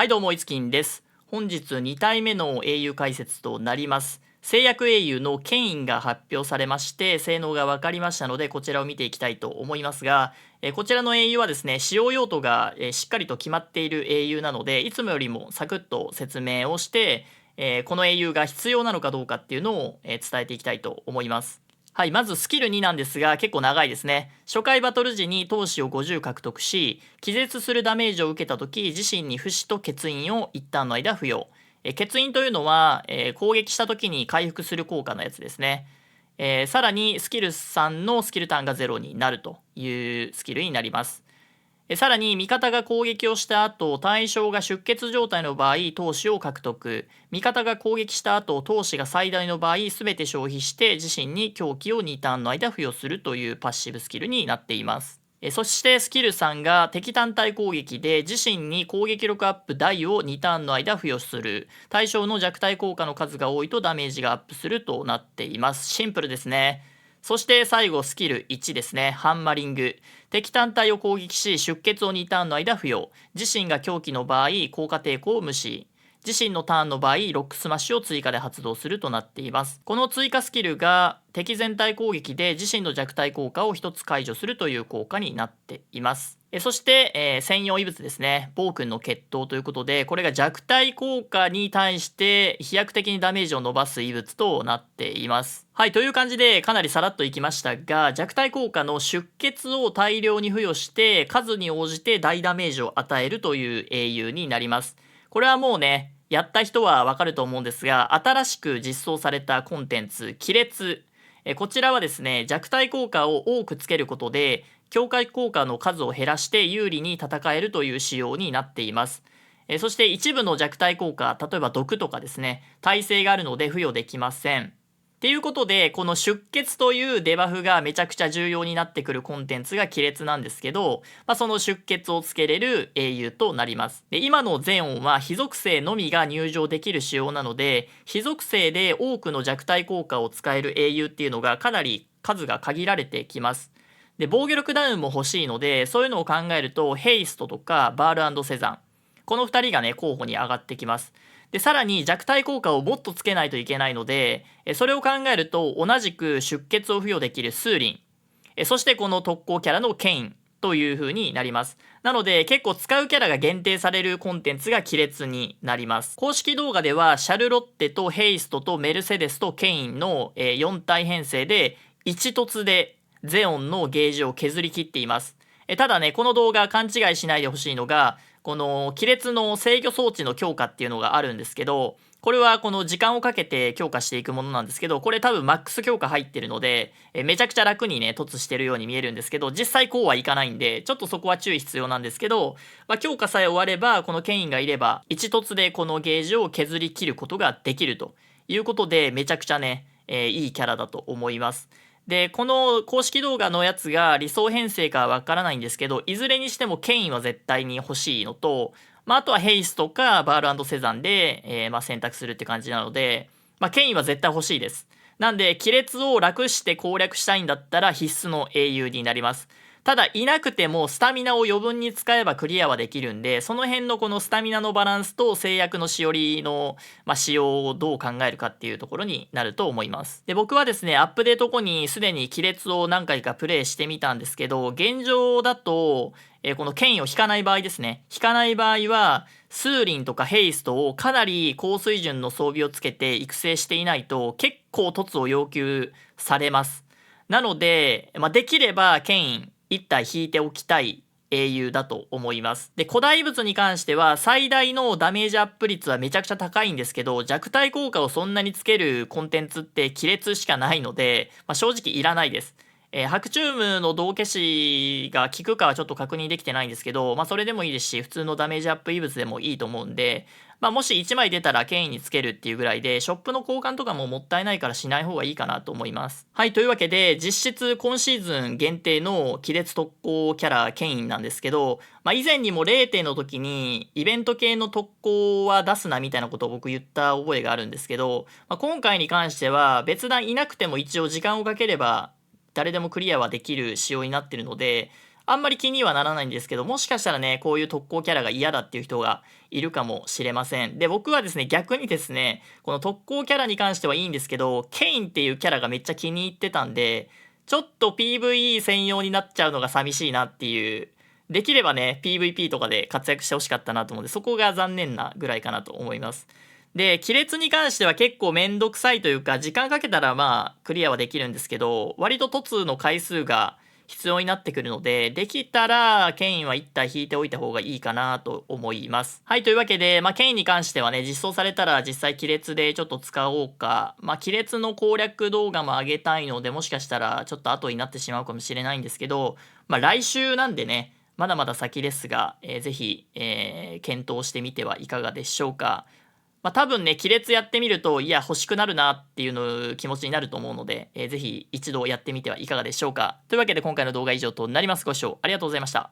はいどうも、いつきんです。本日2体目の英雄解説となります。製薬英雄のケインが発表されまして、性能が分かりましたので、こちらを見ていきたいと思いますが、こちらの英雄はですね、使用用途がしっかりと決まっている英雄なので、いつもよりもサクッと説明をして、この英雄が必要なのかどうかっていうのを伝えていきたいと思います。はい、まずスキル2なんですが結構長いですね。初回バトル時に闘志を50獲得し、気絶するダメージを受けた時自身に不死と欠員を一旦の間付与。欠員というのは、攻撃した時に回復する効果のやつですね。さらにスキル3のスキルターンが0になるというスキルになります。さらに味方が攻撃をした後、対象が出血状態の場合闘志を獲得。味方が攻撃した後、闘志が最大の場合全て消費して自身に狂気を2ターンの間付与するというパッシブスキルになっています。そしてスキル3が敵単体攻撃で自身に攻撃力アップ大を2ターンの間付与する。対象の弱体効果の数が多いとダメージがアップするとなっています。シンプルですね。そして最後スキル1ですね。ハンマリング。敵単体を攻撃し出血を2ターンの間付与。自身が狂気の場合効果抵抗を無視。自身のターンの場合ロックスマッシュを追加で発動するとなっています。この追加スキルが敵全体攻撃で自身の弱体効果を1つ解除するという効果になっています。そして、専用異物ですね。暴君の決闘ということで、これが弱体効果に対して飛躍的にダメージを伸ばす異物となっています。はい、という感じでかなりさらっといきましたが、弱体効果の出血を大量に付与して数に応じて大ダメージを与えるという英雄になります。これはもうね、やった人はわかると思うんですが、新しく実装されたコンテンツ、亀裂。こちらはですね、弱体効果を多くつけることで、強化効果の数を減らして有利に戦えるという仕様になっています。そして一部の弱体効果、例えば毒とかですね、耐性があるので付与できません。っていうことで、この出血というデバフがめちゃくちゃ重要になってくるコンテンツが亀裂なんですけど、その出血をつけれる英雄となります。で、今のゼオンは非属性のみが入場できる仕様なので、非属性で多くの弱体効果を使える英雄っていうのがかなり数が限られてきます。で、防御力ダウンも欲しいので、そういうのを考えると、ヘイストとかバール&セザン。この2人がね、候補に上がってきます。で、さらに弱体効果をもっとつけないといけないので、それを考えると、同じく出血を付与できるスーリン。そしてこの特攻キャラのケインという風になります。なので結構使うキャラが限定されるコンテンツが亀裂になります。公式動画ではシャルロッテとヘイストとメルセデスとケインの4体編成で一突でゼオンのゲージを削り切っています。ただね、この動画勘違いしないでほしいのが、この亀裂の制御装置の強化っていうのがあるんですけど、これはこの時間をかけて強化していくものなんですけど、これ多分マックス強化入ってるので、めちゃくちゃ楽にね、突してるように見えるんですけど、実際こうはいかないんで、ちょっとそこは注意必要なんですけど、強化さえ終われば、このケインがいれば、一突でこのゲージを削り切ることができるということで、めちゃくちゃね、いいキャラだと思います。で、この公式動画のやつが理想編成かわからないんですけど、いずれにしてもケインは絶対に欲しいのと、あとはヘイスとかバール&セザンで、選択するって感じなので、ケインは絶対欲しいです。なんで、亀裂を楽して攻略したいんだったら必須の英雄になります。ただ、いなくてもスタミナを余分に使えばクリアはできるんで、その辺のこのスタミナのバランスと制約のしおりの、使用をどう考えるかっていうところになると思います。で、僕はですね、アップデート後にすでに亀裂を何回かプレイしてみたんですけど、現状だと、このケインを引かない場合ですね。引かない場合は、スーリンとかヘイストをかなり高水準の装備をつけて育成していないと結構凸を要求されます。なので、できればケイン1体引いておきたい英雄だと思います。で、古代物に関しては最大のダメージアップ率はめちゃくちゃ高いんですけど、弱体効果をそんなにつけるコンテンツって亀裂しかないので、正直いらないです。白チュームの道化師が効くかはちょっと確認できてないんですけど、それでもいいですし、普通のダメージアップ異物でもいいと思うんで、もし1枚出たらケインにつけるっていうぐらいで、ショップの交換とかももったいないからしない方がいいかなと思います。はい、というわけで、実質今シーズン限定の亀裂特攻キャラケインなんですけど、以前にも0点の時にイベント系の特攻は出すなみたいなことを僕言った覚えがあるんですけど、今回に関しては別段いなくても一応時間をかければ誰でもクリアはできる仕様になってるので、あんまり気にはならないんですけど、もしかしたらね、こういう特攻キャラが嫌だっていう人がいるかもしれません。で、僕はですね、逆にですね、この特攻キャラに関してはいいんですけど、ケインっていうキャラがめっちゃ気に入ってたんで、ちょっと PVE 専用になっちゃうのが寂しいなっていう、できればね、PVP とかで活躍してほしかったなと思うんで、そこが残念なぐらいかなと思います。で、亀裂に関しては結構めんどくさいというか、時間かけたらまあ、クリアはできるんですけど、割と突の回数が必要になってくるので、できたら、ケインは1体引いておいた方がいいかなと思います。はい、というわけで、ケインに関してはね、実装されたら実際亀裂でちょっと使おうか、亀裂の攻略動画も上げたいので、もしかしたらちょっと後になってしまうかもしれないんですけど、来週なんでね、まだまだ先ですが、ぜひ、検討してみてはいかがでしょうか。多分ね、亀裂やってみると、いや、欲しくなるなっていうの気持ちになると思うので、ぜひ一度やってみてはいかがでしょうか。というわけで今回の動画は以上となります。ご視聴ありがとうございました。